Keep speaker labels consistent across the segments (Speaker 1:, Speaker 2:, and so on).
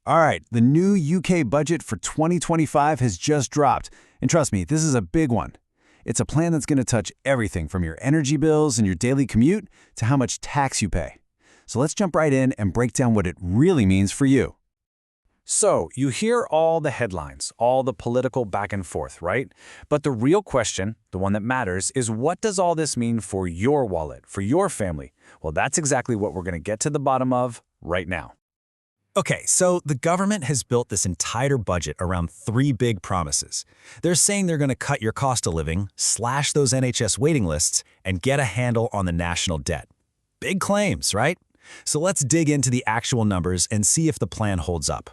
Speaker 1: All right, the new UK budget for 2025 has just dropped. And trust me, this is a big one. It's a plan that's going to touch everything from your energy bills and your daily commute to how much tax you pay. So let's jump right in and break down what it really means for you.
Speaker 2: So, you hear all the headlines, all the political back and forth, right? But the real question, the one that matters, is what does all this mean for your wallet, for your family? Well, that's exactly what we're going to get to the bottom of right now.
Speaker 3: Okay, so the government has built this entire budget around three big promises. They're saying they're going to cut your cost of living, slash those NHS waiting lists, and get a handle on the national debt. Big claims, right? So let's dig into the actual numbers and see if the plan holds up.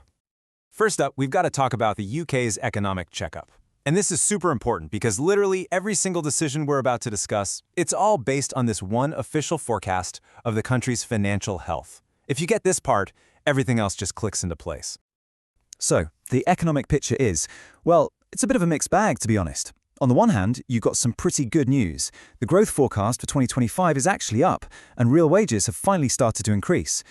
Speaker 4: First up, we've got to talk about the UK's economic checkup. And this is super important because literally every single decision we're about to discuss, it's all based on this one official forecast of the country's financial health. If you get this part, everything else just clicks into place.
Speaker 3: So, the economic picture is, well, it's a bit of a mixed bag, to be honest. On the one hand, you've got some pretty good news. The growth forecast for 2025 is actually up, and real wages have finally started to increase.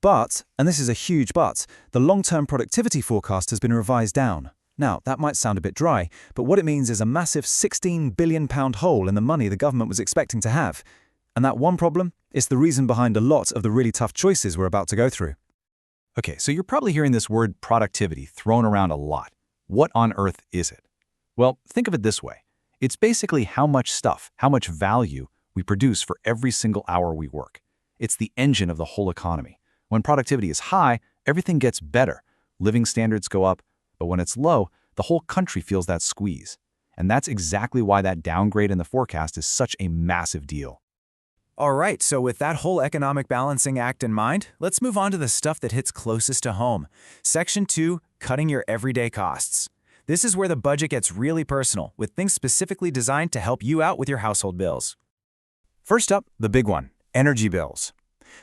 Speaker 3: But, and this is a huge but, the long-term productivity forecast has been revised down. Now, that might sound a bit dry, but what it means is a massive £16 billion hole in the money the government was expecting to have. And that one problem is the reason behind a lot of the really tough choices we're about to go through.
Speaker 1: Okay, so you're probably hearing this word productivity thrown around a lot. What on earth is it? Well, think of it this way. It's basically how much stuff, how much value we produce for every single hour we work. It's the engine of the whole economy. When productivity is high, everything gets better. Living standards go up, but when it's low, the whole country feels that squeeze. And that's exactly why that downgrade in the forecast is such a massive deal.
Speaker 2: All right, so with that whole economic balancing act in mind, let's move on to the stuff that hits closest to home. Section 2, cutting your everyday costs. This is where the budget gets really personal, with things specifically designed to help you out with your household bills.
Speaker 1: First up, the big one, energy bills.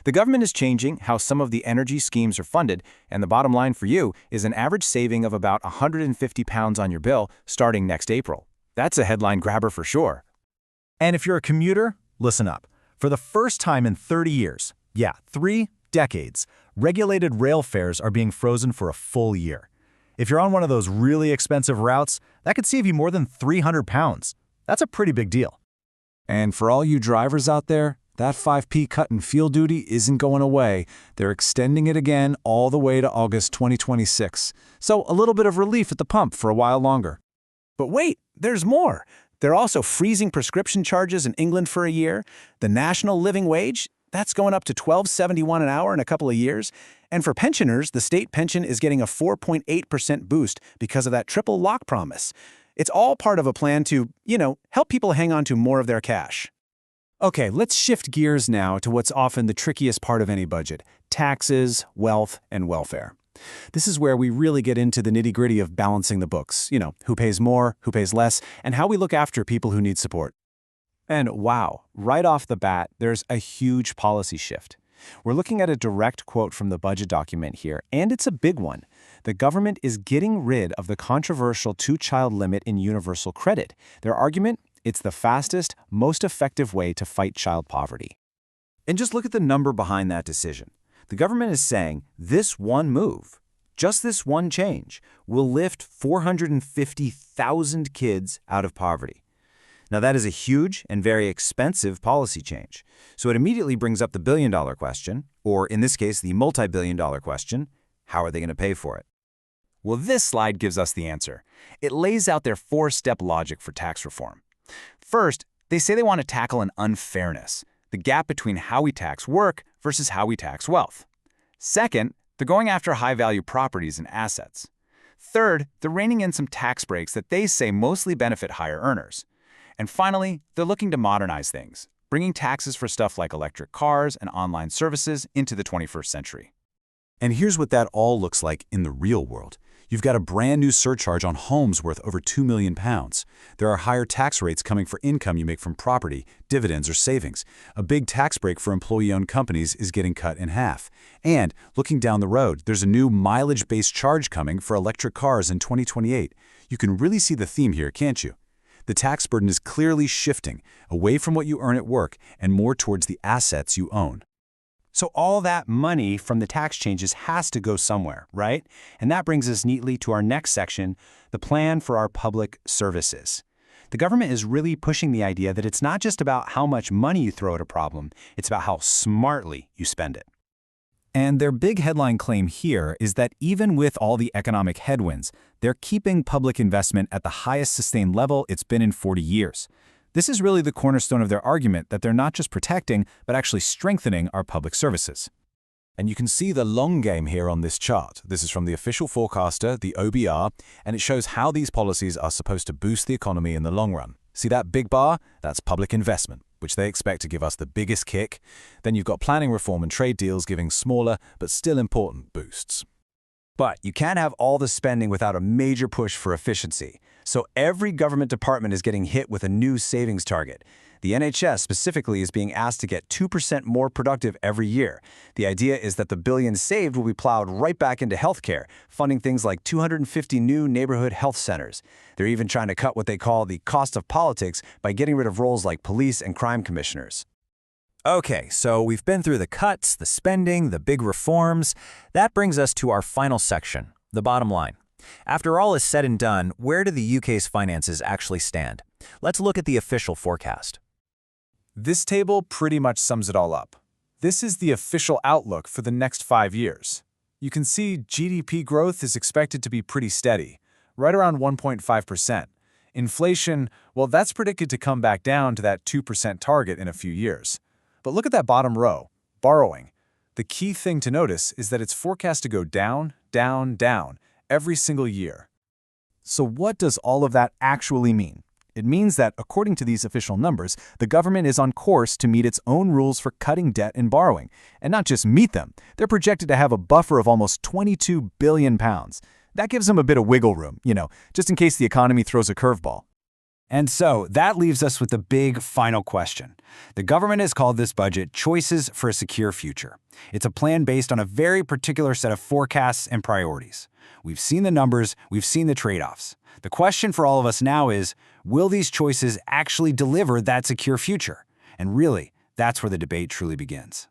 Speaker 1: The government is changing how some of the energy schemes are funded, and the bottom line for you is an average saving of about £150 on your bill starting next April. That's a headline grabber for sure.
Speaker 3: And if you're a commuter, listen up. For the first time in 30 years, 3 decades, regulated rail fares are being frozen for a full year. If you're on one of those really expensive routes, that could save you more than £300. That's a pretty big deal.
Speaker 1: And for all you drivers out there, that 5p cut in fuel duty isn't going away. They're extending it again all the way to August 2026. So a little bit of relief at the pump for a while longer.
Speaker 2: But wait, there's more. They're also freezing prescription charges in England for a year. The national living wage, that's going up to $12.71 an hour in a couple of years. And for pensioners, the state pension is getting a 4.8% boost because of that triple lock promise. It's all part of a plan to, help people hang on to more of their cash.
Speaker 1: Okay, let's shift gears now to what's often the trickiest part of any budget: taxes, wealth, and welfare. This is where we really get into the nitty-gritty of balancing the books. Who pays more, who pays less, and how we look after people who need support. And wow, right off the bat, there's a huge policy shift. We're looking at a direct quote from the budget document here, and it's a big one. The government is getting rid of the controversial two-child limit in universal credit. Their argument? It's the fastest, most effective way to fight child poverty. And just look at the number behind that decision. The government is saying this one move, just this one change, will lift 450,000 kids out of poverty. Now that is a huge and very expensive policy change. So it immediately brings up the billion-dollar question, or in this case, the multi-billion-dollar question: how are they going to pay for it? Well, this slide gives us the answer. It lays out their four-step logic for tax reform. First, they say they want to tackle an unfairness, the gap between how we tax work versus how we tax wealth. Second, they're going after high-value properties and assets. Third, they're reining in some tax breaks that they say mostly benefit higher earners. And finally, they're looking to modernize things, bringing taxes for stuff like electric cars and online services into the 21st century. And here's what that all looks like in the real world. You've got a brand new surcharge on homes worth over £2 million. There are higher tax rates coming for income you make from property, dividends, or savings. A big tax break for employee-owned companies is getting cut in half. And looking down the road, there's a new mileage-based charge coming for electric cars in 2028. You can really see the theme here, can't you? The tax burden is clearly shifting away from what you earn at work and more towards the assets you own.
Speaker 2: So all that money from the tax changes has to go somewhere, right? And that brings us neatly to our next section, the plan for our public services. The government is really pushing the idea that it's not just about how much money you throw at a problem, it's about how smartly you spend it.
Speaker 3: And their big headline claim here is that even with all the economic headwinds, they're keeping public investment at the highest sustained level it's been in 40 years. This is really the cornerstone of their argument that they're not just protecting, but actually strengthening our public services.
Speaker 4: And you can see the long game here on this chart. This is from the official forecaster, the OBR, and it shows how these policies are supposed to boost the economy in the long run. See that big bar? That's public investment, which they expect to give us the biggest kick. Then you've got planning reform and trade deals giving smaller, but still important boosts.
Speaker 1: But you can't have all the spending without a major push for efficiency. So every government department is getting hit with a new savings target. The NHS specifically is being asked to get 2% more productive every year. The idea is that the billions saved will be plowed right back into healthcare, funding things like 250 new neighborhood health centers. They're even trying to cut what they call the cost of politics by getting rid of roles like police and crime commissioners.
Speaker 3: Okay, so we've been through the cuts, the spending, the big reforms. That brings us to our final section, the bottom line. After all is said and done, where do the UK's finances actually stand? Let's look at the official forecast.
Speaker 4: This table pretty much sums it all up. This is the official outlook for the next 5 years. You can see GDP growth is expected to be pretty steady, right around 1.5%. Inflation, well, that's predicted to come back down to that 2% target in a few years. But look at that bottom row, borrowing. The key thing to notice is that it's forecast to go down, down, down every single year.
Speaker 3: So what does all of that actually mean? It means that, according to these official numbers, the government is on course to meet its own rules for cutting debt and borrowing. And not just meet them, they're projected to have a buffer of almost £22 billion. That gives them a bit of wiggle room, just in case the economy throws a curveball.
Speaker 1: And so that leaves us with the big final question. The government has called this budget Choices for a Secure Future. It's a plan based on a very particular set of forecasts and priorities. We've seen the numbers, we've seen the trade-offs. The question for all of us now is, will these choices actually deliver that secure future? And really, that's where the debate truly begins.